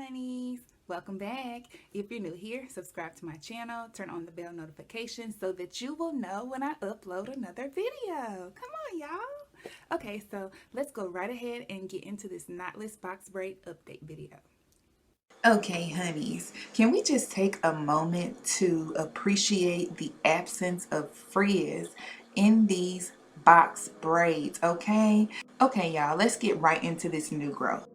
honeys, welcome back. If you're new here, subscribe to my channel, turn on the bell notification so that you will know when I upload another video. Come on, y'all. Okay, so let's go right ahead and get into this knotless box braid update video. Okay, honeys, can we just take a moment to appreciate the absence of frizz in these box braids, okay? Okay, y'all, let's get right into this new growth.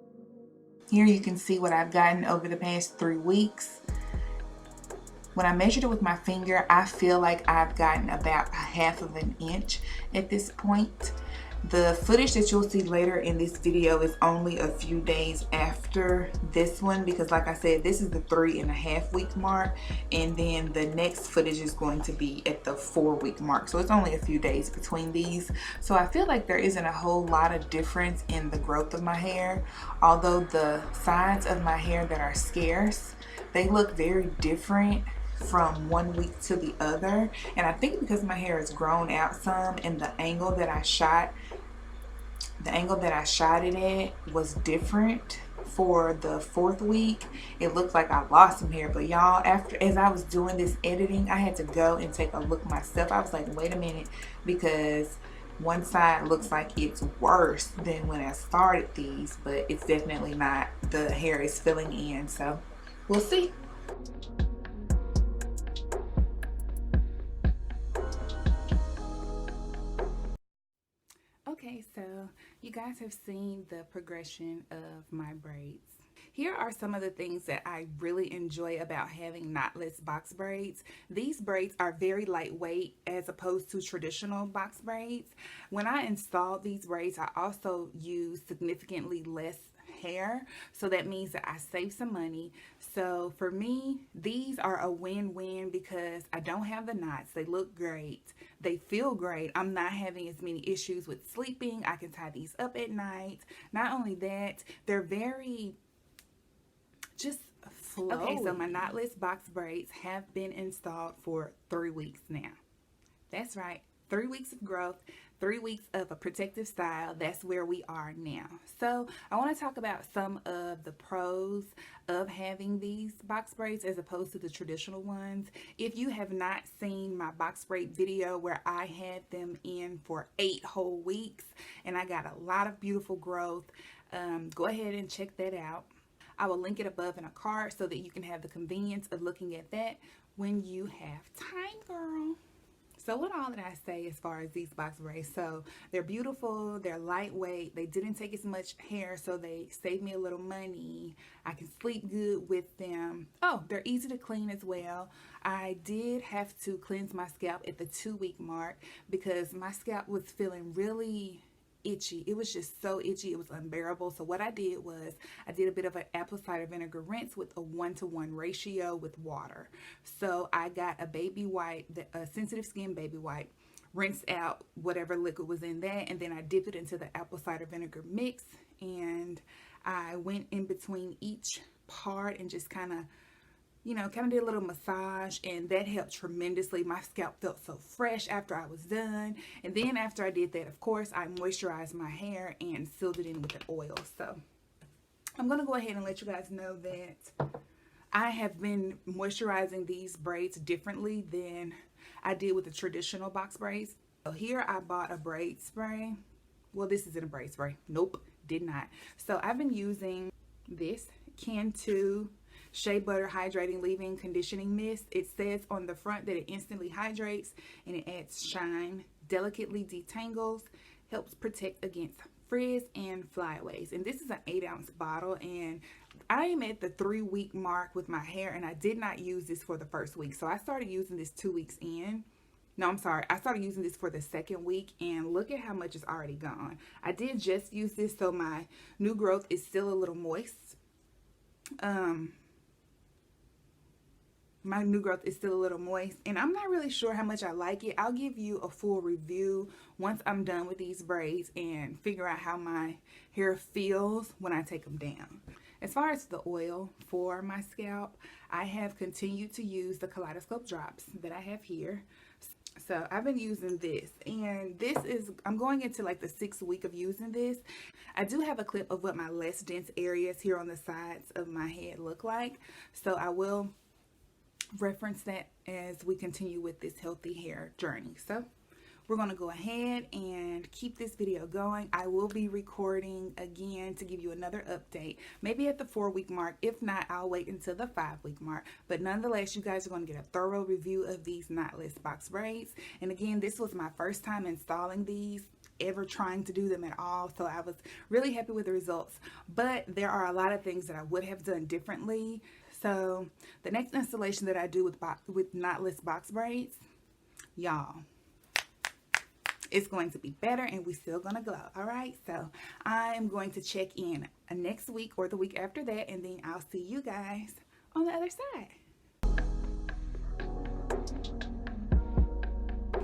Here you can see what I've gotten over the past 3 weeks. When I measured it with my finger, I feel like I've gotten about 1/2 of an inch at this point. The footage that you'll see later in this video is only a few days after this one because, like I said, this is the 3.5 week mark, and then the next footage is going to be at the 4 week mark. So it's only a few days between these. So I feel like there isn't a whole lot of difference in the growth of my hair, although the sides of my hair that are scarce, they look very different from 1 week to the other. And I think because my hair has grown out some and the angle that I shot it at was different for the 4th week. It looked like I lost some hair, but y'all, as I was doing this editing, I had to go and take a look myself. I was like, wait a minute, because one side looks like it's worse than when I started these, but it's definitely not. The hair is filling in, so we'll see. Okay, so you guys have seen the progression of my braids. Here are some of the things that I really enjoy about having knotless box braids. These braids are very lightweight as opposed to traditional box braids. When I installed these braids, I also used significantly less hair, so that means that I save some money. So for me, these are a win-win because I don't have the knots. They look great, they feel great. I'm not having as many issues with sleeping. I can tie these up at night. Not only that, they're very just flowy. Okay, so my knotless box braids have been installed for 3 weeks now. That's right, 3 weeks of growth, 3 weeks of a protective style. That's where we are now. So I want to talk about some of the pros of having these box braids as opposed to the traditional ones. If you have not seen my box braid video where I had them in for 8 whole weeks and I got a lot of beautiful growth, go ahead and check that out. I will link it above in a card so that you can have the convenience of looking at that when you have time, girl. So what all did I say as far as these box braids? So they're beautiful, they're lightweight, they didn't take as much hair, so they saved me a little money. I can sleep good with them. Oh, they're easy to clean as well. I did have to cleanse my scalp at the 2-week mark because my scalp was feeling really itchy. It was just so itchy, it was unbearable. So what I did was I did a bit of an apple cider vinegar rinse with a 1-to-1 ratio with water. So I got a baby white, a sensitive skin baby white, rinsed out whatever liquid was in that, and then I dipped it into the apple cider vinegar mix, and I went in between each part and just kind of did a little massage, and that helped tremendously. My scalp felt so fresh after I was done. And then after I did that, of course, I moisturized my hair and sealed it in with an oil. So I'm going to go ahead and let you guys know that I have been moisturizing these braids differently than I did with the traditional box braids. So here I bought a braid spray. Well, this isn't a braid spray. Nope, did not. So I've been using this Cantu Shea Butter Hydrating Leave-In Conditioning Mist. It says on the front that it instantly hydrates and it adds shine, delicately detangles, helps protect against frizz and flyaways. And this is an 8-ounce bottle, and I am at the 3-week mark with my hair, and I did not use this for the 1st week. So I started using this 2 weeks in. No, I'm sorry. I started using this for the 2nd week, and look at how much is already gone. I did just use this, so my new growth is still a little moist. My new growth is still a little moist, and I'm not really sure how much I like it. I'll give you a full review once I'm done with these braids and figure out how my hair feels when I take them down. As far as the oil for my scalp, I have continued to use the Kaleidoscope drops that I have here. So I've been using this, and this is, I'm going into like the 6th week of using this. I do have a clip of what my less dense areas here on the sides of my head look like, so I will reference that as we continue with this healthy hair journey. So we're going to go ahead and keep this video going. I will be recording again to give you another update, maybe at the 4-week mark. If not, I'll wait until the 5-week mark. But nonetheless, you guys are going to get a thorough review of these knotless box braids. And again, this was my first time installing these, ever trying to do them at all, so I was really happy with the results. But there are a lot of things that I would have done differently. So the next installation that I do with knotless box braids, y'all, it's going to be better, and we still gonna glow. All right, so I'm going to check in next week or the week after that, and then I'll see you guys on the other side.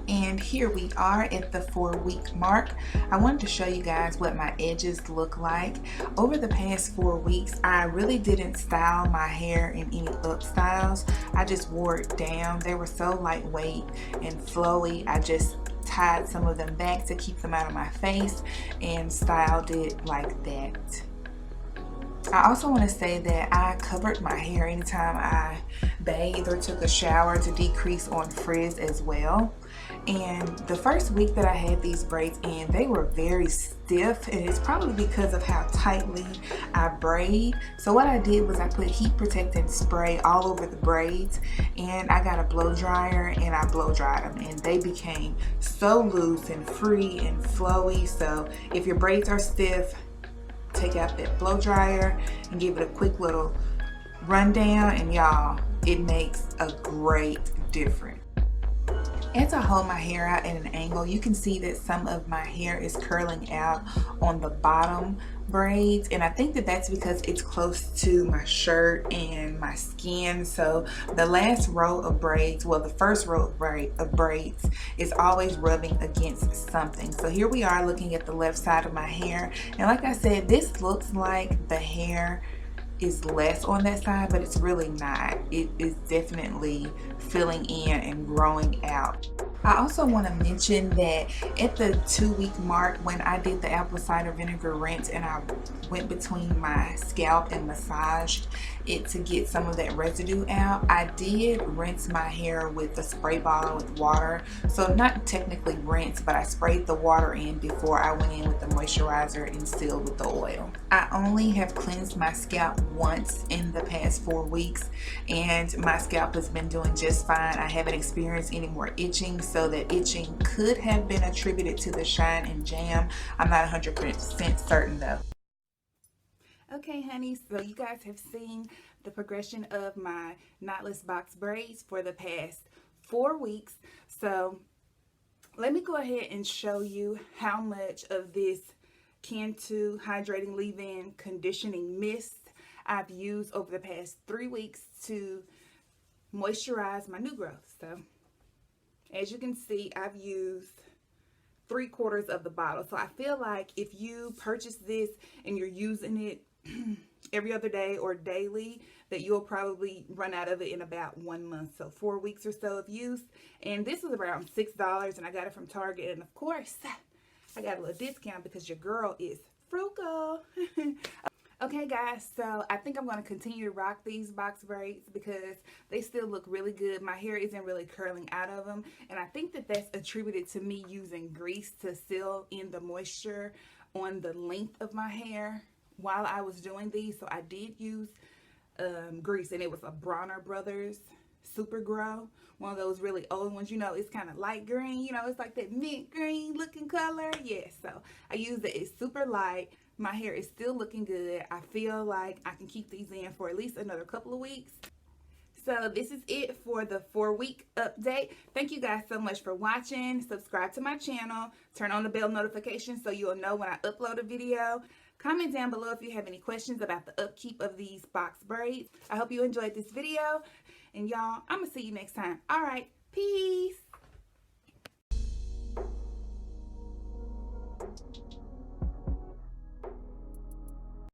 And here we are at the 4-week mark. I wanted to show you guys what my edges look like. Over the past 4 weeks, I really didn't style my hair in any up styles. I just wore it down. They were so lightweight and flowy. I just tied some of them back to keep them out of my face and styled it like that. I also want to say that I covered my hair anytime I bathed or took a shower to decrease on frizz as well. And the first week that I had these braids in, they were very stiff, and it's probably because of how tightly I braid. So what I did was I put heat protectant spray all over the braids, and I got a blow dryer and I blow dried them, and they became so loose and free and flowy. So if your braids are stiff, take out that blow dryer and give it a quick little rundown, and y'all, it makes a great difference. As I hold my hair out at an angle, you can see that some of my hair is curling out on the bottom braids, and I think that that's because it's close to my shirt and my skin. So the last row of braids, well, the first row of braids is always rubbing against something. So here we are looking at the left side of my hair, and like I said, this looks like the hair is less on that side, but it's really not. It is definitely filling in and growing out. I also want to mention that at the 2-week mark, when I did the apple cider vinegar rinse and I went between my scalp and massaged it to get some of that residue out, I did rinse my hair with a spray bottle with water. So not technically rinse, but I sprayed the water in before I went in with the moisturizer and sealed with the oil. I only have cleansed my scalp once in the past 4 weeks, and my scalp has been doing just fine. I haven't experienced any more itching, so that itching could have been attributed to the shine and jam. I'm not 100% certain though. Okay, honey, so you guys have seen the progression of my knotless box braids for the past 4 weeks. So let me go ahead and show you how much of this Cantu Hydrating Leave-In Conditioning Mist I've used over the past 3 weeks to moisturize my new growth. So as you can see, I've used 3/4 of the bottle. So I feel like if you purchase this and you're using it every other day or daily, that you'll probably run out of it in about 1 month. So 4 weeks or so of use. And this was around $6, and I got it from Target. And of course, I got a little discount because your girl is frugal. Okay guys, so I think I'm going to continue to rock these box braids because they still look really good. My hair isn't really curling out of them, and I think that that's attributed to me using grease to seal in the moisture on the length of my hair while I was doing these. So I did use grease, and it was a Bronner Brothers Super Grow, one of those really old ones. You know, it's kind of light green, you know, it's like that mint green looking color. Yes, so I used it. It's super light. My hair is still looking good. I feel like I can keep these in for at least another couple of weeks. So this is it for the 4-week update. Thank you guys so much for watching. Subscribe to my channel. Turn on the bell notification so you'll know when I upload a video. Comment down below if you have any questions about the upkeep of these box braids. I hope you enjoyed this video. And y'all, I'm going to see you next time. All right. Peace.